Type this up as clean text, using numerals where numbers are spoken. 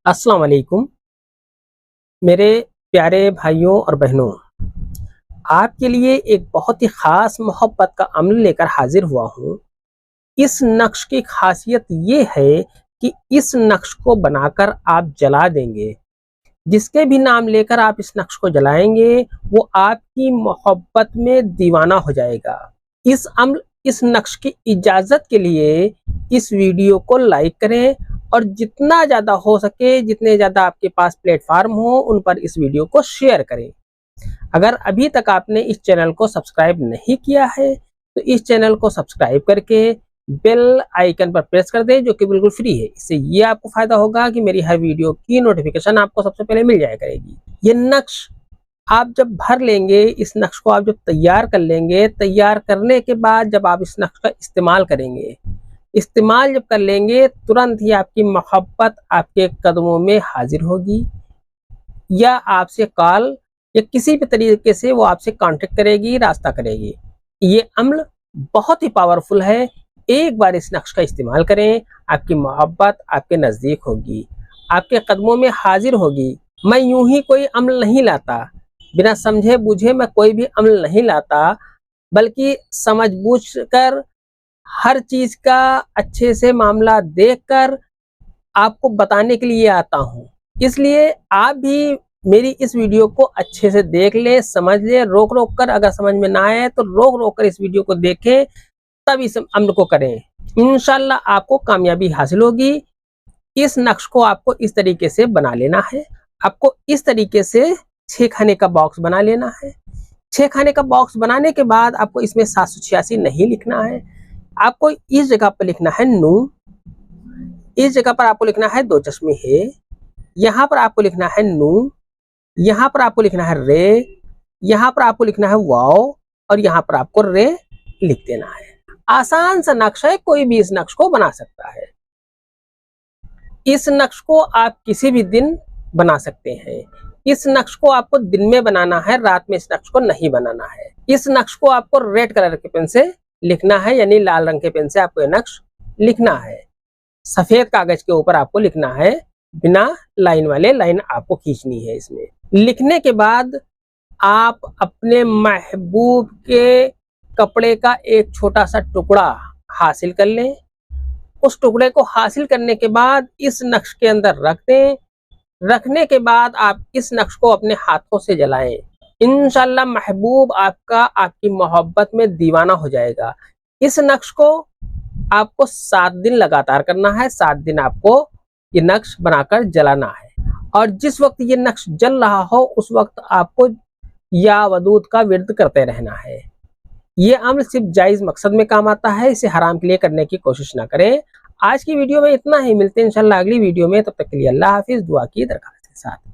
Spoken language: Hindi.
अस्सलाम वालेकुम मेरे प्यारे भाइयों और बहनों। आपके लिए एक बहुत ही ख़ास मोहब्बत का अमल लेकर हाजिर हुआ हूँ। इस नक्श की खासियत ये है कि इस नक्श को बनाकर आप जला देंगे। जिसके भी नाम लेकर आप इस नक्श को जलाएंगे वो आपकी मोहब्बत में दीवाना हो जाएगा। इस नक्श की इजाज़त के लिए इस वीडियो को लाइक करें और जितना ज़्यादा हो सके, जितने ज़्यादा आपके पास प्लेटफार्म हो, उन पर इस वीडियो को शेयर करें। अगर अभी तक आपने इस चैनल को सब्सक्राइब नहीं किया है तो इस चैनल को सब्सक्राइब करके बेल आइकन पर प्रेस कर दें, जो कि बिल्कुल फ्री है। इससे ये आपको फायदा होगा कि मेरी हर वीडियो की नोटिफिकेशन आपको सबसे पहले मिल जाया करेगी। ये नक्श आप जब भर लेंगे, इस नक्श को आप जब तैयार कर लेंगे, तैयार करने के बाद जब आप इस नक्श का इस्तेमाल करेंगे, इस्तेमाल जब कर लेंगे, तुरंत ही आपकी मोहब्बत आपके कदमों में हाजिर होगी या आपसे कॉल या किसी भी तरीके से वो आपसे कांटेक्ट करेगी, रास्ता करेगी। ये अमल बहुत ही पावरफुल है। एक बार इस नक्श का इस्तेमाल करें, आपकी मोहब्बत आपके नज़दीक होगी, आपके कदमों में हाजिर होगी। मैं यूं ही कोई अमल नहीं लाता, बिना समझे बूझे मैं कोई भी अमल नहीं लाता, बल्कि समझ बूझ कर हर चीज़ का अच्छे से मामला देखकर आपको बताने के लिए आता हूँ। इसलिए आप भी मेरी इस वीडियो को अच्छे से देख लें, समझ लें, रोक-रोक कर, अगर समझ में ना आए तो रोक-रोक कर इस वीडियो को देखें, तब इस अमल को करें। इंशाल्लाह आपको कामयाबी हासिल होगी। इस नक्श को आपको इस तरीके से बना लेना है। आपको इस तरीके से 6 खाने का बॉक्स बना लेना है। 6 खाने का बॉक्स बनाने के बाद आपको इसमें 786 नहीं लिखना है। आपको इस जगह पर लिखना है नून, इस जगह पर आपको लिखना है 2 चश्मे है, यहाँ पर आपको लिखना है नून, यहाँ पर आपको लिखना है रे, यहाँ पर आपको लिखना है वाओ और यहाँ पर आपको रे लिख देना है। आसान सा नक्शा है, कोई भी इस नक्श को बना सकता है। इस नक्श को आप किसी भी दिन बना सकते हैं। इस नक्श को आपको दिन में बनाना है, रात में इस नक्श को नहीं बनाना है। इस नक्श को आपको रेड कलर के पेन से लिखना है, यानी लाल रंग के पेन से आपको ये नक्श लिखना है। सफेद कागज के ऊपर आपको लिखना है, बिना लाइन वाले लाइन आपको खींचनी है। इसमें लिखने के बाद आप अपने महबूब के कपड़े का एक छोटा सा टुकड़ा हासिल कर लें। उस टुकड़े को हासिल करने के बाद इस नक्श के अंदर रख दें। रखने के बाद आप इस नक्श को अपने हाथों से जलाएं। इंशाल्लाह महबूब आपका आपकी मोहब्बत में दीवाना हो जाएगा। इस नक्श को आपको 7 दिन लगातार करना है। 7 दिन आपको ये नक्श बनाकर जलाना है और जिस वक्त ये नक्श जल रहा हो उस वक्त आपको या वदूद का विर्द करते रहना है। ये अमल सिर्फ जायज मकसद में काम आता है, इसे हराम के लिए करने की कोशिश ना करें। आज की वीडियो में इतना ही, मिलते हैं इंशाल्लाह अगली वीडियो में। तब तक के लिए अल्लाह हाफिज, दुआ की दरखास्त के साथ।